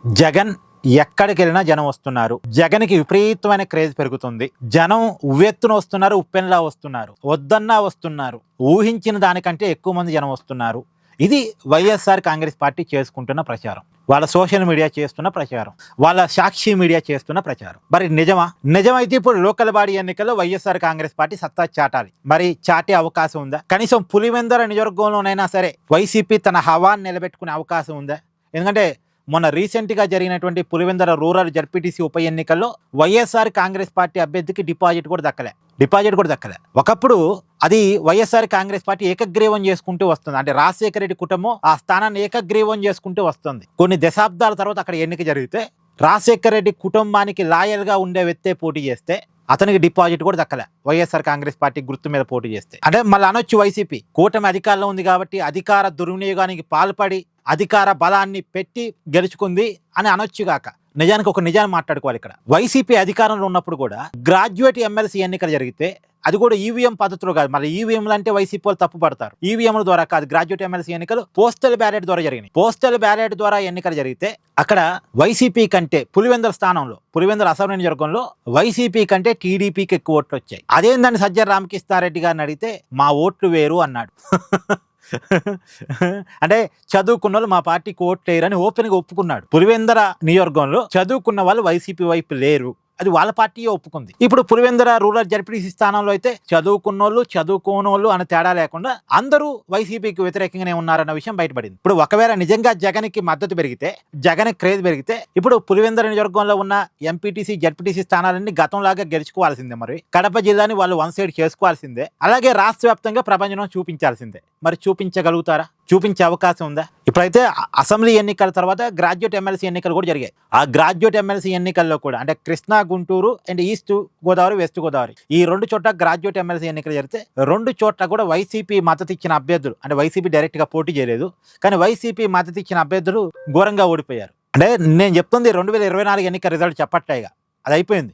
జగన్ ఎక్కడికి వెళ్ళినా జనం వస్తున్నారు. జగన్కి విపరీతమైన క్రేజ్ పెరుగుతుంది. జనం ఉవ్వెత్తున వస్తున్నారు, ఉప్పెనలా వస్తున్నారు, వద్దన్నా వస్తున్నారు. ఊహించిన దానికంటే ఎక్కువ మంది జనం వస్తున్నారు. ఇది వైఎస్ఆర్ కాంగ్రెస్ పార్టీ చేసుకుంటున్న ప్రచారం, వాళ్ళ సోషల్ మీడియా చేస్తున్న ప్రచారం, వాళ్ళ సాక్షి మీడియా చేస్తున్న ప్రచారం. మరి నిజమా? నిజమైతే ఇప్పుడు లోకల్ బాడీ ఎన్నికల్లో వైఎస్ఆర్ కాంగ్రెస్ పార్టీ సత్తా చాటాలి. మరి చాటే అవకాశం ఉందా? కనీసం పులివెందుల నియోజకవర్గంలోనైనా సరే వైసీపీ తన హవాన్ని నిలబెట్టుకునే అవకాశం ఉందా? ఎందుకంటే మొన్న రీసెంట్గా జరిగినటువంటి పులివెందుల రూరల్ జడ్పీటీసీ ఉప ఎన్నికల్లో వైఎస్ఆర్ కాంగ్రెస్ పార్టీ అభ్యర్థికి డిపాజిట్ కూడా దక్కలే. ఒకప్పుడు అది వైఎస్ఆర్ కాంగ్రెస్ పార్టీ ఏకగ్రీవం చేసుకుంటూ వస్తుంది. అంటే రాజశేఖర రెడ్డి కుటుంబం ఆ స్థానాన్ని ఏకగ్రీవం చేసుకుంటూ వస్తుంది. కొన్ని దశాబ్దాల తర్వాత అక్కడ ఎన్నిక జరిగితే రాజశేఖర రెడ్డి కుటుంబానికి లాయల్గా ఉండే వ్యక్తే పోటీ చేస్తే అతనికి డిపాజిట్ కూడా దక్కలే. వైఎస్ఆర్ కాంగ్రెస్ పార్టీ గుర్తు మీద పోటీ చేస్తే అంటే మళ్ళీ అనొచ్చు వైసీపీ కూటమి అధికారంలో ఉంది కాబట్టి అధికార దుర్వినియోగానికి పాల్పడి అధికార బలాన్ని పెట్టి గెలుచుకుంది అని అనొచ్చుగాక. నిజానికి ఒక నిజాన్ని మాట్లాడుకోవాలి. ఇక్కడ వైసీపీ అధికారంలో ఉన్నప్పుడు కూడా గ్రాడ్యుయేట్ ఎమ్మెల్సీ ఎన్నికలు జరిగితే అది కూడా ఈవీఎం పద్ధతిలో కాదు. మళ్ళీ ఈవీఎంలు అంటే వైసీపీ వాళ్ళు తప్పు పడతారు. ఈవీఎంల ద్వారా కాదు, గ్రాడ్యుయేట్ ఎమ్మెల్సీ ఎన్నికలు పోస్టల్ బ్యాలెట్ ద్వారా జరిగినాయి. పోస్టల్ బ్యాలెట్ ద్వారా ఎన్నికలు జరిగితే అక్కడ వైసీపీ కంటే పులివెందుల స్థానంలో, పులివెందుల అసెంబ్లీ నియోజకవర్గంలో వైసీపీ కంటే టీడీపీకి ఎక్కువ ఓట్లు వచ్చాయి. అదేందని సజ్జల రామకృష్ణారెడ్డి గారిని అడిగితే మా ఓట్లు వేరు అన్నాడు. అంటే చదువుకున్న వాళ్ళు మా పార్టీకి ఓట్లు వేయరని ఓపెన్గా ఒప్పుకున్నాడు. పులివెందుల నియోజకవర్గంలో చదువుకున్న వాళ్ళు వైసీపీ వైపు లేరు, అది వాళ్ళ పార్టీ ఒప్పుకుంది. ఇప్పుడు పులివెందుల రూరల్ జడ్పీటీసీ స్థానంలో అయితే చదువుకున్నోళ్ళు చదువుకోనోళ్ళు అనే తేడా లేకుండా అందరూ వైసీపీకి వ్యతిరేకంగానే ఉన్నారన్న విషయం బయటపడింది. ఇప్పుడు ఒకవేళ నిజంగా జగన్కి మద్దతు పెరిగితే, జగన్ క్రేజ్ పెరిగితే ఇప్పుడు పులివెందుల నియోజకవర్గంలో ఉన్న ఎంపీటీసీ జడ్పీటీసీ స్థానాలన్నీ గతంలాగా గెలుచుకోవాల్సిందే. మరి కడప జిల్లాని వాళ్ళు వన్ సైడ్ చేసుకోవాల్సిందే. అలాగే రాష్ట్ర వ్యాప్తంగా ప్రపంచం చూపించాల్సిందే. మరి చూపించగలుగుతారా? చూపించే అవకాశం ఉందా? ఇప్పుడైతే అసెంబ్లీ ఎన్నికల తర్వాత గ్రాడ్యుయేట్ ఎమ్మెల్సీ ఎన్నికలు కూడా జరిగాయి. ఆ గ్రాడ్యుయేట్ ఎమ్మెల్సీ ఎన్నికల్లో కూడా అంటే Krishna, Guntur and east Godavari, west Godavari ఈ రెండు చోట్ల గ్రాడ్యుయేట్ ఎమ్మెల్సీ ఎన్నికలు జరిగితే రెండు చోట్ల కూడా వైసీపీ మద్దతు ఇచ్చిన అభ్యర్థులు, అంటే వైసీపీ డైరెక్ట్ గా పోటీ చేయలేదు కానీ వైసీపీ మద్దతు ఇచ్చిన అభ్యర్థులు ఘోరంగా ఓడిపోయారు. అంటే నేను చెప్తుంది 2024 ఎన్నికల రిజల్ట్ చెప్పట్లేగా, అది అయిపోయింది.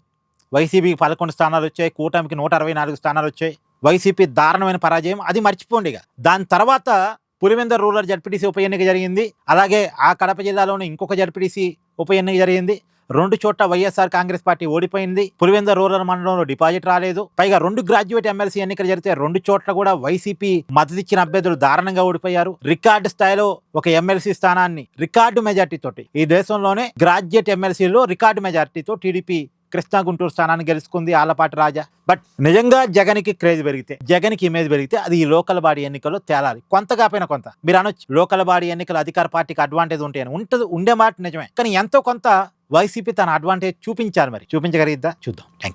వైసీపీకి 11 స్థానాలు వచ్చాయి, కూటమికి 164 స్థానాలు వచ్చాయి. వైసీపీ దారుణమైన పరాజయం, అది మర్చిపోండి. దాని తర్వాత పులివెందుల రూరల్ జడ్పీటీసీ ఉప ఎన్నిక జరిగింది. అలాగే ఆ కడప జిల్లాలోని ఇంకొక జడ్పీటీసీ ఉప ఎన్నిక జరిగింది. రెండు చోట్ల వైఎస్ఆర్ కాంగ్రెస్ పార్టీ ఓడిపోయింది. పులివెందుల రూరల్ మండలంలో డిపాజిట్ రాలేదు. పైగా రెండు గ్రాడ్యుయేట్ ఎమ్మెల్సీ ఎన్నికలు జరిగితే రెండు చోట్ల కూడా వైసీపీ మద్దతు ఇచ్చిన అభ్యర్థులు దారుణంగా ఓడిపోయారు. రికార్డు స్థాయిలో ఒక ఎమ్మెల్సీ స్థానాన్ని రికార్డు మెజార్టీ తోటి, ఈ దేశంలోనే గ్రాడ్యుయేట్ ఎమ్మెల్సీలో రికార్డు మెజార్టీతో టీడీపీ కృష్ణా, గుంటూరు స్థానాన్ని గెలుచుకుంది ఆలపాటి రాజా. బట్ నిజంగా జగన్కి క్రేజ్ పెరిగితే, జగన్కి ఇమేజ్ పెరిగితే అది ఈ లోకల్ బాడీ ఎన్నికల్లో తేలాలి. కొంత కాకపోయినా కొంత. మీరు అనొచ్చు లోకల్ బాడీ ఎన్నికలు అధికార పార్టీకి అడ్వాంటేజ్ ఉంటాయని. ఉంటుంది, ఉండే మాట నిజమే. కానీ ఎంతో కొంత వైసీపీ తన అడ్వాంటేజ్ చూపించాలి. మరి చూపించగలిగిద్దా? చూద్దాం. Thank you.